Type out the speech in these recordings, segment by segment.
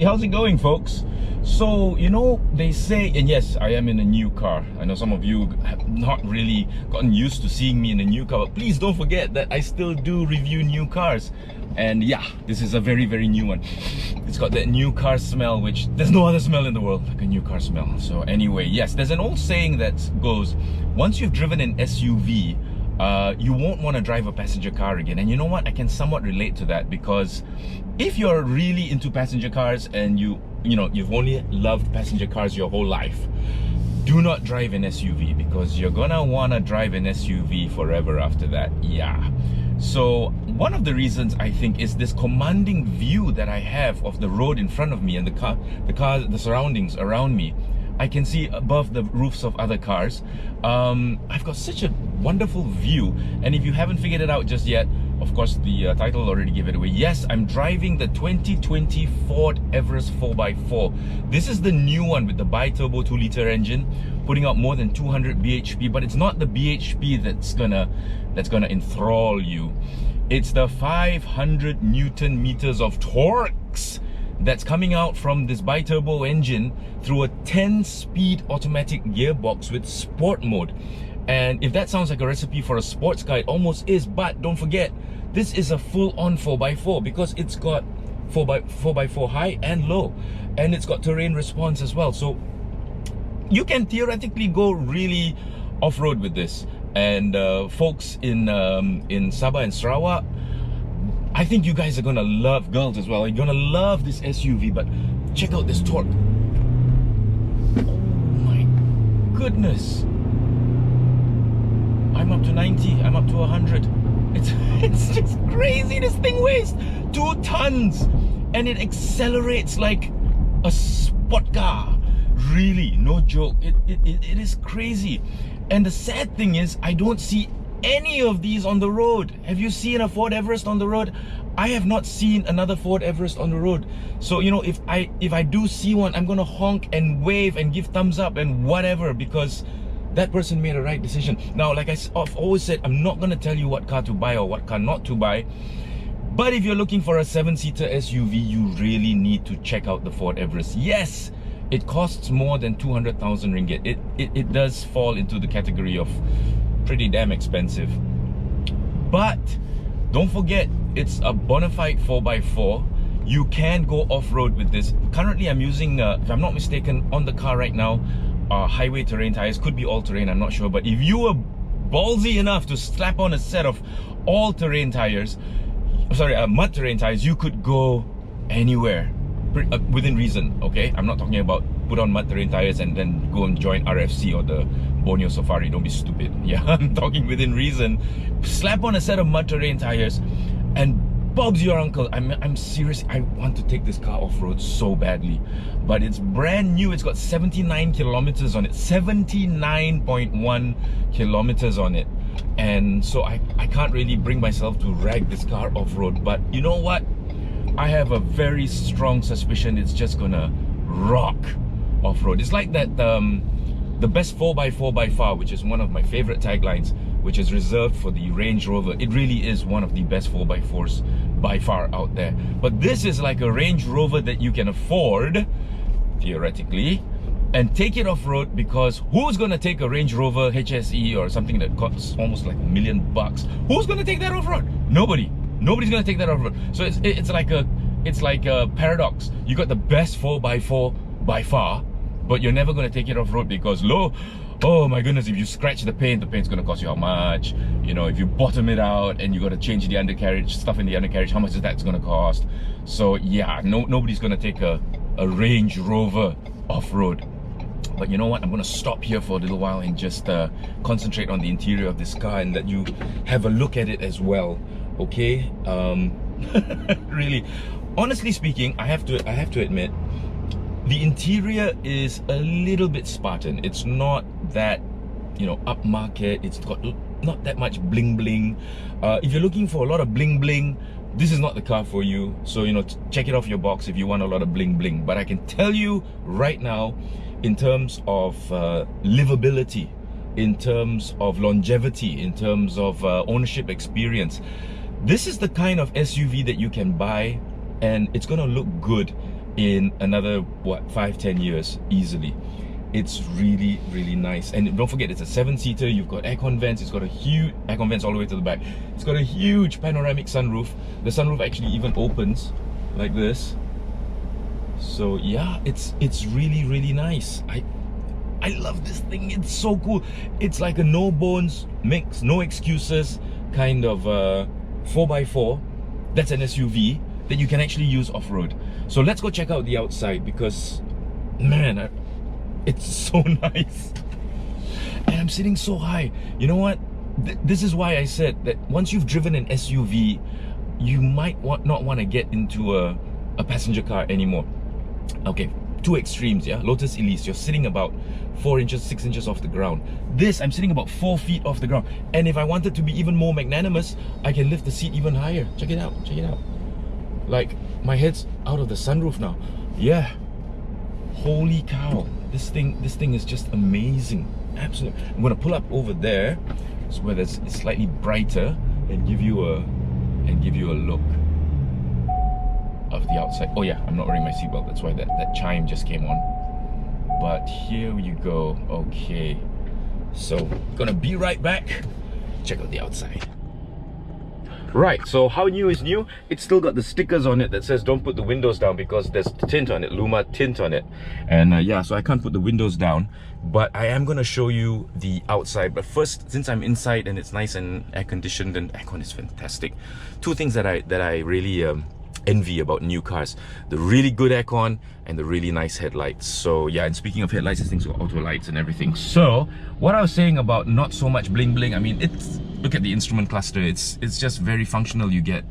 how's it going, folks? So, you know, they say, and yes, I am in a new car. I know some of you have not really gotten used to seeing me in a new car, but please don't forget that I still do review new cars. And yeah, this is a very, very new one. It's got that new car smell, which there's no other smell in the world like a new car smell. So anyway, yes, there's an old saying that goes, once you've driven an SUV, you won't want to drive a passenger car again. And you know what? I can somewhat relate to that, because if you're really into passenger cars and you've only loved passenger cars your whole life, do not drive an SUV, because you're gonna want to drive an SUV forever after that. Yeah. So one of the reasons, I think, is this commanding view that I have of the road in front of me and the surroundings around me. I can see above the roofs of other cars. I've got such a wonderful view, and if you haven't figured it out just yet, of course the title already gave it away. Yes, I'm driving the 2020 Ford Everest 4x4. This is the new one with the bi-turbo 2-liter engine, putting out more than 200 bhp, but it's not the bhp that's gonna enthrall you. It's the 500 Newton meters of torques that's coming out from this bi-turbo engine through a 10-speed automatic gearbox with sport mode. And if that sounds like a recipe for a sports car, it almost is. But don't forget, this is a full-on 4x4, because it's got 4x4 high and low, and it's got terrain response as well. So you can theoretically go really off-road with this. And folks in Sabah and Sarawak, I think you guys are gonna love, girls as well, you're gonna love this SUV. But check out this torque. Oh my goodness. I'm up to 90, I'm up to 100. It's just crazy. This thing weighs 2 tons and it accelerates like a sport car. Really, no joke. It is crazy. And the sad thing is, I don't see any of these on the road. Have you seen a Ford Everest on the road? I have not seen another Ford Everest on the road. So, you know, if I do see one, I'm gonna honk and wave and give thumbs up and whatever, because that person made a right decision. Now, like I've always said, I'm not gonna tell you what car to buy or what car not to buy. But if you're looking for a 7-seater SUV, you really need to check out the Ford Everest. Yes, it costs more than 200,000 ringgit. It does fall into the category of pretty damn expensive. But don't forget, it's a bona-fide 4x4. You can go off-road with this. Currently, I'm using, if I'm not mistaken, on the car right now, highway terrain tires. Could be all-terrain, I'm not sure. But if you were ballsy enough to slap on a set of all-terrain tires, mud terrain tires, you could go anywhere within reason. Okay, I'm not talking about put on mud terrain tires and then go and join RFC or the Borneo Safari. Don't be stupid. Yeah, I'm talking within reason. Slap on a set of mud terrain tires and Bob's your uncle. I'm serious. I want to take this car off-road so badly, but it's brand new. It's got 79 kilometers on it, 79.1 kilometers on it. And so I can't really bring myself to rag this car off-road. But you know what? I have a very strong suspicion it's just gonna rock off-road. It's like that, the best 4x4 by far, which is one of my favorite taglines, which is reserved for the Range Rover. It really is one of the best 4x4s by far out there. But this is like a Range Rover that you can afford, theoretically, and take it off-road, because who's gonna take a Range Rover HSE or something that costs almost like $1 million? Who's gonna take that off-road? Nobody. Nobody's gonna take that off-road. So it's like a paradox. You got the best 4x4 by far, but you're never gonna take it off-road because oh my goodness, if you scratch the paint's gonna cost you how much? You know, if you bottom it out and you gotta change the undercarriage, stuff in the undercarriage, how much is that's gonna cost? So yeah, nobody's gonna take a Range Rover off-road. But you know what? I'm gonna stop here for a little while and just concentrate on the interior of this car and let you have a look at it as well. Okay? Really, honestly speaking, I have to admit, the interior is a little bit Spartan. It's not that, you know, upmarket. It's got not that much bling bling. If you're looking for a lot of bling bling, this is not the car for you. So, you know, check it off your box if you want a lot of bling bling. But I can tell you right now, in terms of livability, in terms of longevity, in terms of ownership experience, this is the kind of SUV that you can buy and it's gonna look good. in another, what, 5-10 years easily. It's really, really nice. And don't forget, it's a 7-seater. You've got aircon vents. It's got a huge aircon vents all the way to the back. It's got a huge panoramic sunroof. The sunroof actually even opens like this. So yeah, it's really, really nice. I love this thing. It's so cool. It's like a no bones, makes no excuses kind of 4x4. That's an SUV that you can actually use off-road. So let's go check out the outside, because man, it's so nice. And I'm sitting so high. You know what? This is why I said that once you've driven an SUV, you might not want to get into a passenger car anymore. Okay, two extremes, yeah? Lotus Elise, you're sitting about 4 inches, 6 inches off the ground. This, I'm sitting about 4 feet off the ground. And if I wanted to be even more magnanimous, I can lift the seat even higher. Check it out, check it out. Like, my head's out of the sunroof now. Yeah. Holy cow. This thing is just amazing. Absolutely. I'm gonna pull up over there, so where it's slightly brighter, and give you a look of the outside. Oh yeah, I'm not wearing my seatbelt. That's why that chime just came on. But here you go. Okay. So, gonna be right back. Check out the outside. Right, so how new is new? It's still got the stickers on it that says don't put the windows down, because there's tint on it, Luma tint on it. And yeah, so I can't put the windows down, but I am gonna show you the outside. But first, since I'm inside and it's nice and air conditioned, and aircon is fantastic, two things that I really envy about new cars: the really good aircon and the really nice headlights. So yeah, and speaking of headlights, this thing's got auto lights and everything. So what I was saying about not so much bling bling, I mean, it's, look at the instrument cluster. It's just very functional. You get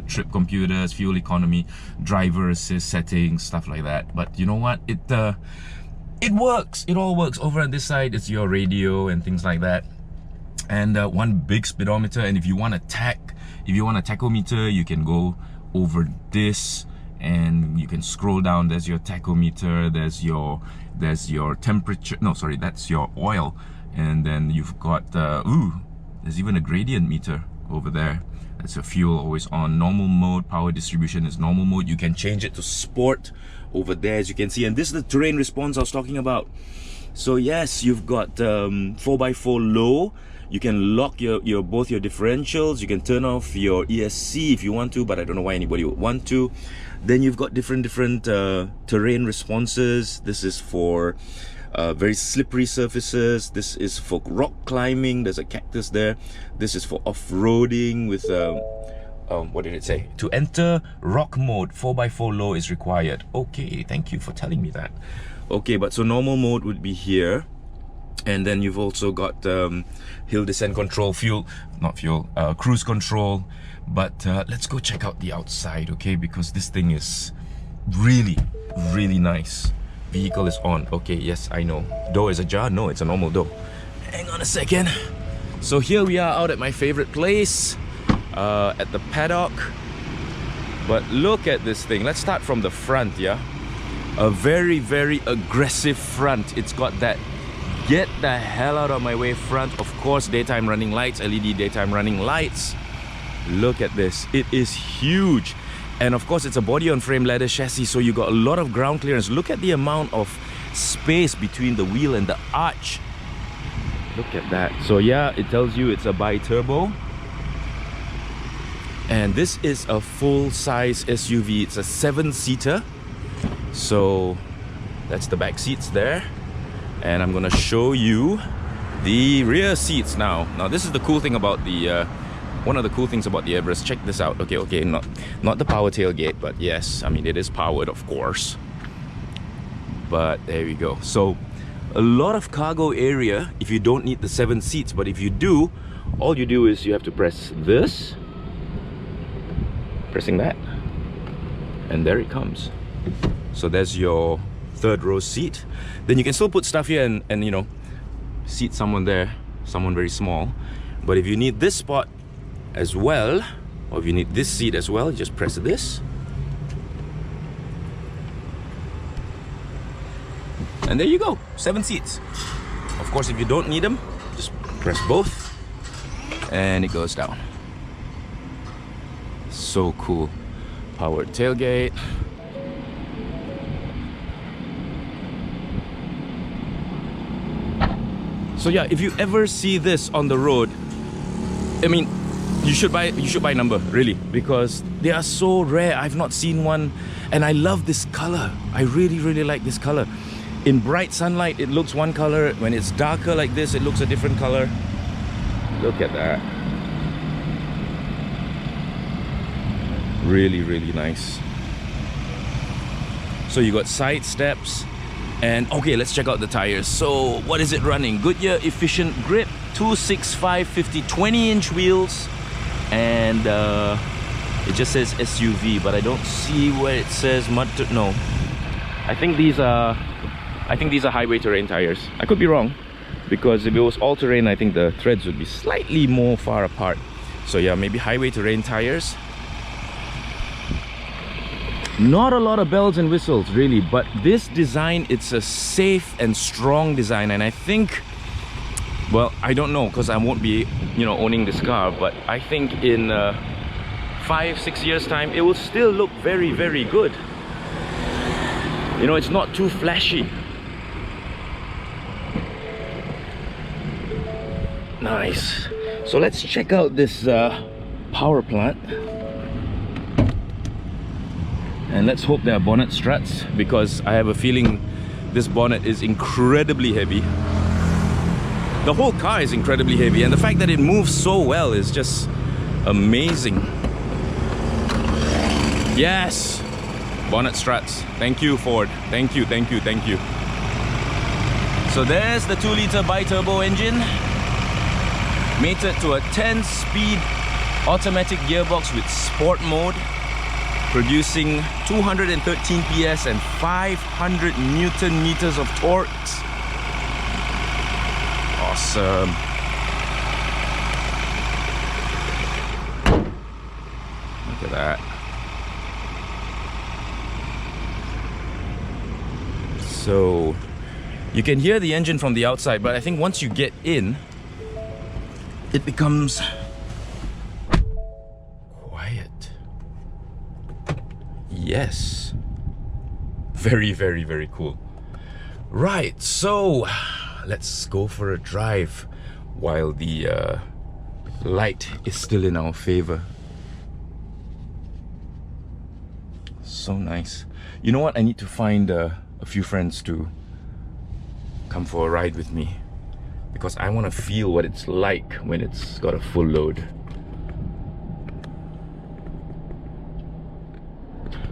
trip computers, fuel economy, driver assist settings, stuff like that. But you know what? It works. It all works. Over on this side, it's your radio and things like that. And one big speedometer. And if you want a tachometer, you can go over this and you can scroll down. There's your tachometer. There's your temperature. No, sorry, that's your oil. And then you've got there's even a gradient meter over there. That's a fuel, always on. Normal mode, power distribution is normal mode. You can change it to sport over there, as you can see. And this is the terrain response I was talking about. So yes, you've got 4x4 low. You can lock both your differentials. You can turn off your ESC if you want to, but I don't know why anybody would want to. Then you've got different terrain responses. This is for very slippery surfaces. This is for rock climbing. There's a cactus there. This is for off-roading with what did it say? To enter rock mode, 4x4 low is required. Okay, thank you for telling me that. Okay, but so normal mode would be here. And then you've also got hill descent control, cruise control. But let's go check out the outside, okay? Because this thing is really, really nice. Vehicle is on. Okay, yes, I know. Door is ajar? No, it's a normal door. Hang on a second. So here we are out at my favorite place, at the paddock. But look at this thing. Let's start from the front, yeah? A very, very aggressive front. It's got that get the hell out of my way front. Of course, daytime running lights, LED daytime running lights. Look at this. It is huge. And of course, it's a body-on-frame leather chassis, so you got a lot of ground clearance. Look at the amount of space between the wheel and the arch. Look at that. So yeah, it tells you it's a bi-turbo. And this is a full-size SUV. It's a 7-seater. So that's the back seats there. And I'm gonna show you the rear seats now. Now this is the cool thing about the one of the cool things about the Everest. Check this out. Okay, not the power tailgate, but yes, I mean it is powered, of course. But there we go. So a lot of cargo area if you don't need the 7 seats, but if you do, all you do is you have to press this, pressing that, and there it comes. So there's your 3rd row seat. Then you can still put stuff here and you know, seat someone there, someone very small. But if you need this spot as well, or if you need this seat as well, just press this. And there you go, 7 seats. Of course, if you don't need them, just press both and it goes down. So cool. Powered tailgate. So yeah, if you ever see this on the road, I mean, you should buy number, really, because they are so rare. I've not seen one, and I love this color. I really like this color. In bright sunlight, it looks one color. When it's darker like this, it looks a different color. Look at that. Really nice. So you got side steps, and okay, let's check out the tires. So what is it running? Goodyear Efficient Grip, 265/50 20-inch wheels, and it just says SUV, but I don't see where it says mud. No, I think these are highway terrain tires. I could be wrong, because if it was all terrain, I think the threads would be slightly more far apart. So yeah, maybe highway terrain tires. Not a lot of bells and whistles, really, but this design, it's a safe and strong design, and I think, well, I don't know, because I won't be, you know, owning this car, but I think in 5-6 years time, it will still look very good. You know, it's not too flashy. Nice. So let's check out this power plant. And let's hope there are bonnet struts, because I have a feeling this bonnet is incredibly heavy. The whole car is incredibly heavy, and the fact that it moves so well is just amazing. Yes! Bonnet struts. Thank you, Ford. Thank you. So there's the 2-liter bi-turbo engine, mated to a 10-speed automatic gearbox with sport mode, producing 213 PS and 500 Newton meters of torque. Awesome. Look at that. So you can hear the engine from the outside, but I think once you get in, it becomes quiet. Yes. Very cool. Right, so let's go for a drive while the light is still in our favor. So nice. You know what? I need to find a few friends to come for a ride with me, because I want to feel what it's like when it's got a full load.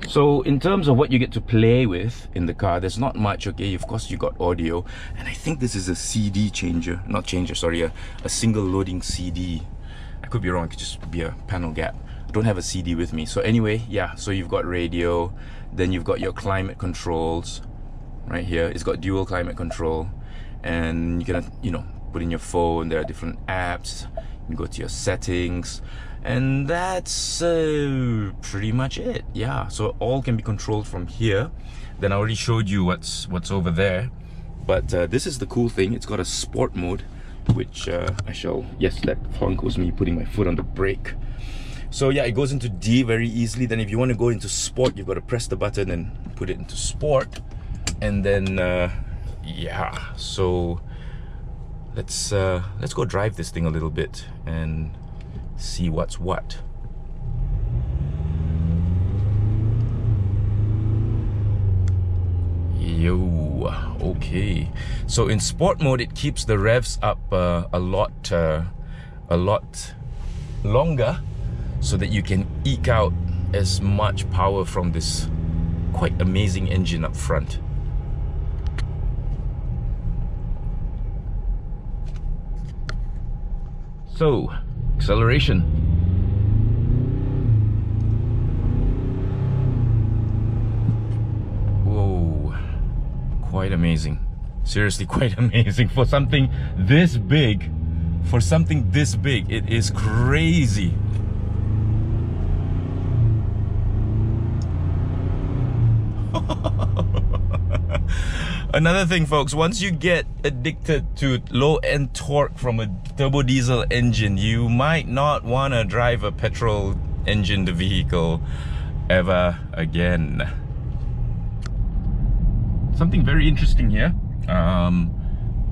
So in terms of what you get to play with in the car, there's not much. Okay, of course you got audio, and I think this is a CD changer, not changer, sorry, a single loading CD. I could be wrong, it could just be a panel gap. I don't have a CD with me. So anyway, yeah, so you've got radio, then you've got your climate controls right here. It's got dual climate control, and you can, you know, put in your phone. There are different apps. You can go to your settings, and that's pretty much it. Yeah, so all can be controlled from here. Then I already showed you what's over there, but this is the cool thing. It's got a sport mode, which I shall, yes, that honk was me putting my foot on the brake. So yeah, it goes into D very easily. Then if you want to go into sport, you've got to press the button and put it into sport, and then yeah, so let's go drive this thing a little bit and see what's what. Yo, okay. So in sport mode, it keeps the revs up a lot longer, so that you can eke out as much power from this quite amazing engine up front. So, acceleration. Whoa, quite amazing. Seriously, quite amazing for something this big. For something this big, it is crazy. Another thing, folks, once you get addicted to low-end torque from a turbo diesel engine, you might not want to drive a petrol engined vehicle ever again. Something very interesting here.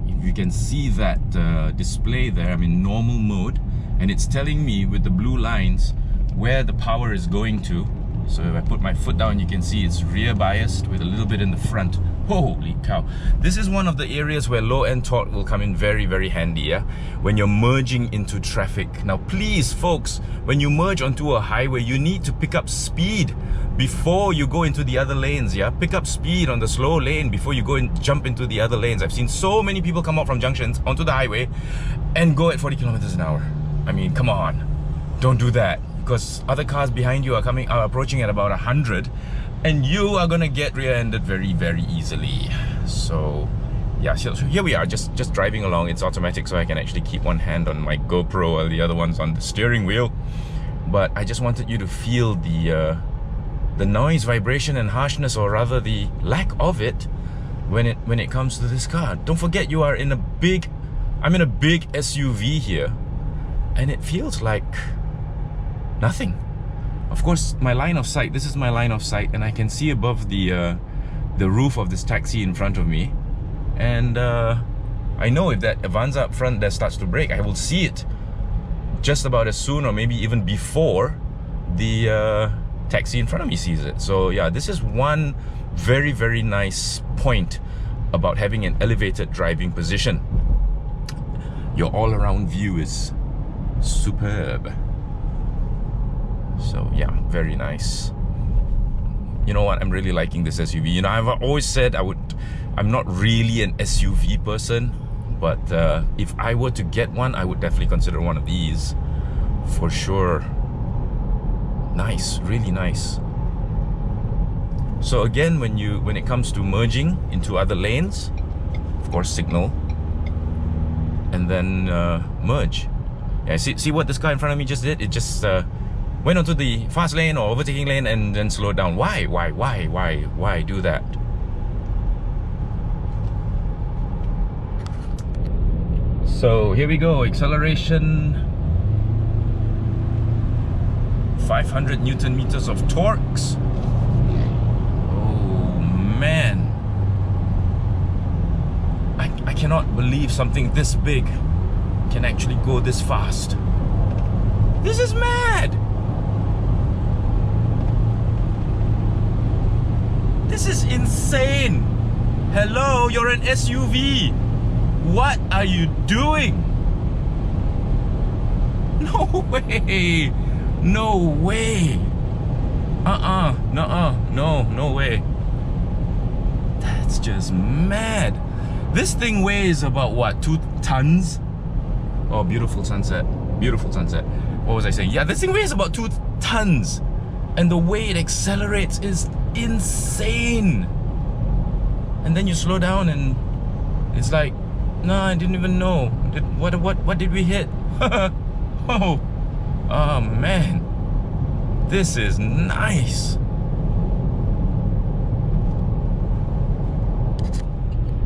If you can see that display there, I'm in normal mode, and it's telling me with the blue lines where the power is going to. So if I put my foot down, you can see it's rear biased with a little bit in the front. Holy cow. This is one of the areas where low-end torque will come in very, very handy, yeah? When you're merging into traffic. Now, please, folks, when you merge onto a highway, you need to pick up speed before you go into the other lanes, yeah? Pick up speed on the slow lane before you go and jump into the other lanes. I've seen so many people come out from junctions onto the highway and go at 40 kilometers an hour. I mean, come on. Don't do that, because other cars behind you are approaching at about 100, and you are gonna get rear-ended very, very easily. So yeah, so here we are, just driving along. It's automatic, so I can actually keep one hand on my GoPro while the other one's on the steering wheel. But I just wanted you to feel the noise, vibration, and harshness, or rather the lack of it, when it comes to this car. Don't forget, you are in a big, I'm in a big SUV here, and it feels like nothing. Of course, my line of sight, this is my line of sight, and I can see above the roof of this taxi in front of me. And I know if that Avanza up front that starts to brake, I will see it just about as soon, or maybe even before the taxi in front of me sees it. So yeah, this is one very, very nice point about having an elevated driving position. Your all-around view is superb. So yeah, very nice. You know what, I'm really liking this SUV. You know, I've always said I'm not really an SUV person, but if I were to get one, I would definitely consider one of these for sure. Nice, really nice. So again, when it comes to merging into other lanes, of course signal, and then merge. Yeah, see what this car in front of me just did? It just went onto the fast lane or overtaking lane and then slowed down. Why do that? So here we go, acceleration, 500 Newton meters of torques. Oh man, I cannot believe something this big can actually go this fast. This is mad. This is insane. Hello, you're an SUV. What are you doing? No way. No way. No way. That's just mad. This thing weighs about what, 2 tons? Oh, beautiful sunset. Beautiful sunset. What was I saying? Yeah, this thing weighs about 2 tons. And the way it accelerates is insane. And then you slow down and it's like, no, I didn't even know. What did we hit? Oh man. This is nice.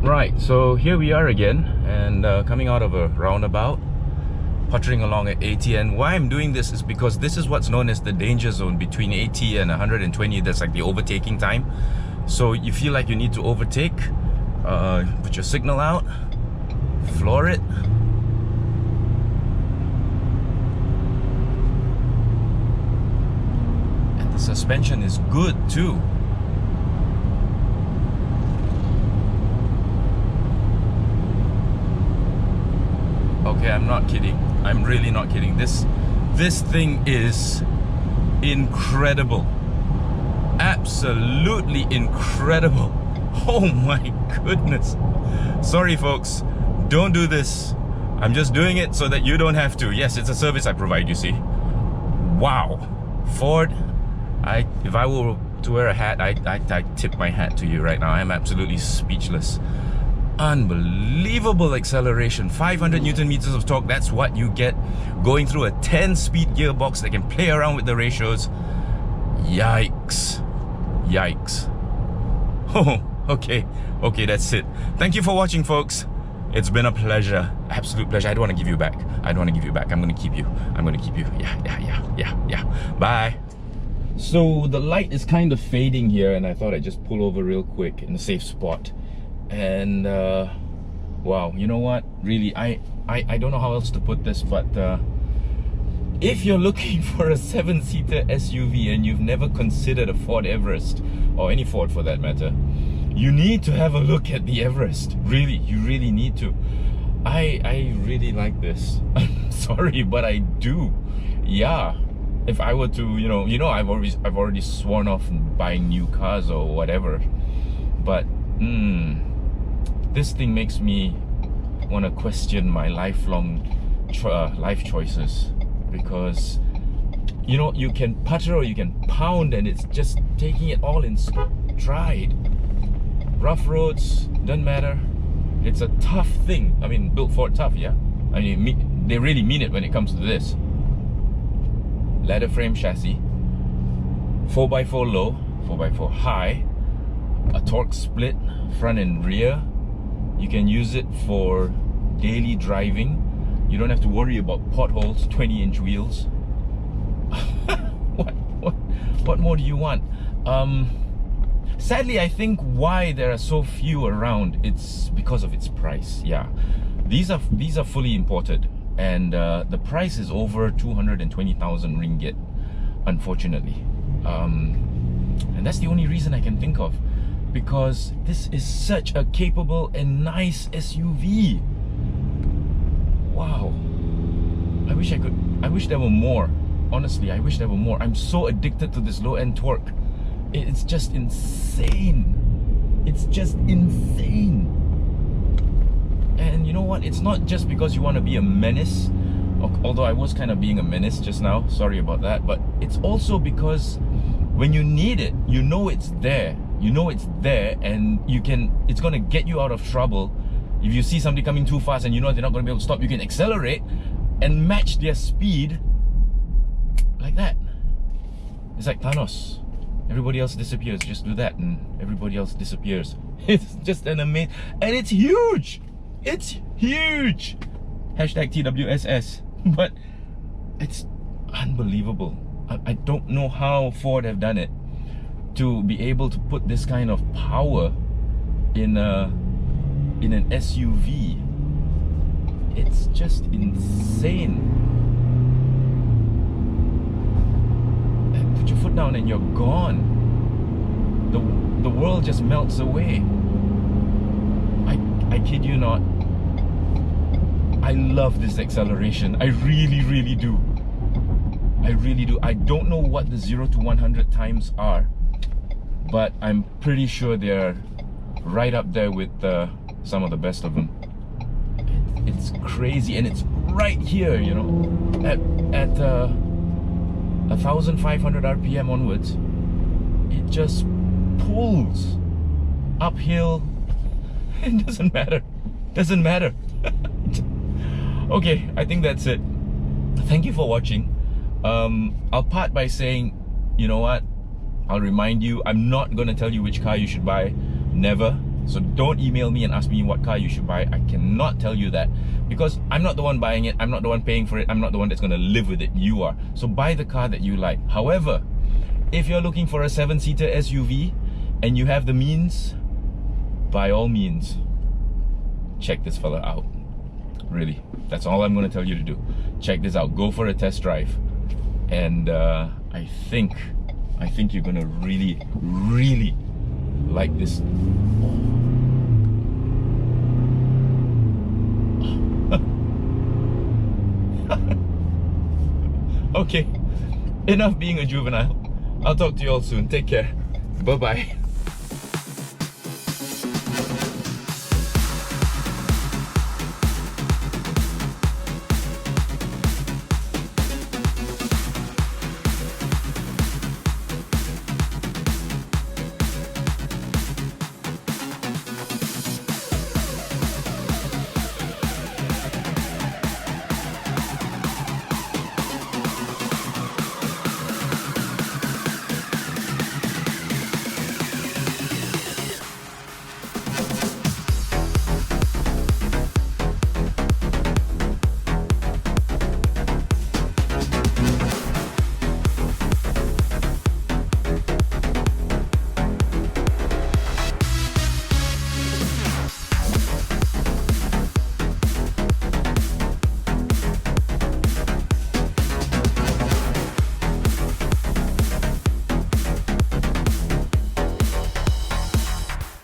Right, so here we are again, and coming out of a roundabout, puttering along at 80. And why I'm doing this is because this is what's known as the danger zone between 80 and 120. That's like the overtaking time. So you feel like you need to overtake, put your signal out, floor it, and the suspension is good too. Okay, I'm not kidding. I'm really not kidding. This thing is incredible. Absolutely incredible. Oh my goodness. Sorry folks, don't do this. I'm just doing it so that you don't have to. Yes, it's a service I provide, you see. Wow. Ford, if I were to wear a hat, I'd tip my hat to you right now. I'm absolutely speechless. Unbelievable acceleration, 500 Newton meters of torque. That's what you get going through a 10-speed gearbox that can play around with the ratios. Yikes. Yikes. Oh, okay, that's it. Thank you for watching, folks. It's been a pleasure, absolute pleasure. I don't want to give you back. I don't want to give you back. I'm going to keep you. Yeah. Bye. So the light is kind of fading here, and I thought I'd just pull over real quick in a safe spot. And Wow, you know what? Really, I don't know how else to put this, but if you're looking for a 7-seater SUV and you've never considered a Ford Everest, or any Ford for that matter, you need to have a look at the Everest. Really, you really need to. I really like this. I'm sorry, but I do. Yeah. If I were to, I've already sworn off buying new cars or whatever. But this thing makes me want to question my lifelong life choices, because you can putter or you can pound, and it's just taking it all in stride. Rough roads, doesn't matter. It's a tough thing. I mean, built Ford tough, yeah. I mean, they really mean it when it comes to this. Ladder frame chassis, 4x4 low, 4x4 high, a torque split front and rear. You can use it for daily driving. You don't have to worry about potholes. 20-inch wheels. What more do you want? Sadly, I think why there are so few around, it's because of its price. Yeah, these are fully imported, and the price is over 220,000 ringgit, unfortunately. And that's the only reason I can think of, because this is such a capable and nice SUV. Wow. I wish there were more. Honestly, I wish there were more. I'm so addicted to this low-end torque. It's just insane. It's just insane. And you know what? It's not just because you want to be a menace, although I was kind of being a menace just now. Sorry about that. But it's also because when you need it, you know it's there. You know it's there, and it's going to get you out of trouble. If you see somebody coming too fast and you know they're not going to be able to stop, you can accelerate and match their speed like that. It's like Thanos. Everybody else disappears. Just do that and everybody else disappears. It's just an amazing... And it's huge! It's huge! Hashtag TWSS. But it's unbelievable. I don't know how Ford have done it to be able to put this kind of power in an SUV. It's just insane. And put your foot down and you're gone. The world just melts away. I kid you not. I love this acceleration. I really, really do. I really do. I don't know what the 0 to 100 times are, but I'm pretty sure they're right up there with some of the best of them. It's crazy, and it's right here, you know, at 1,500 RPM onwards. It just pulls uphill. It doesn't matter. Doesn't matter. Okay, I think that's it. Thank you for watching. I'll part by saying, you know what? I'll remind you, I'm not gonna tell you which car you should buy. Never. So don't email me and ask me what car you should buy. I cannot tell you that, because I'm not the one buying it. I'm not the one paying for it. I'm not the one that's gonna live with it. You are. So buy the car that you like. However, if you're looking for a 7-seater SUV and you have the means, by all means, check this fella out. Really, that's all I'm gonna tell you to do. Check this out. Go for a test drive. And I think you're gonna really, really like this. Okay, enough being a juvenile. I'll talk to you all soon. Take care. Bye-bye.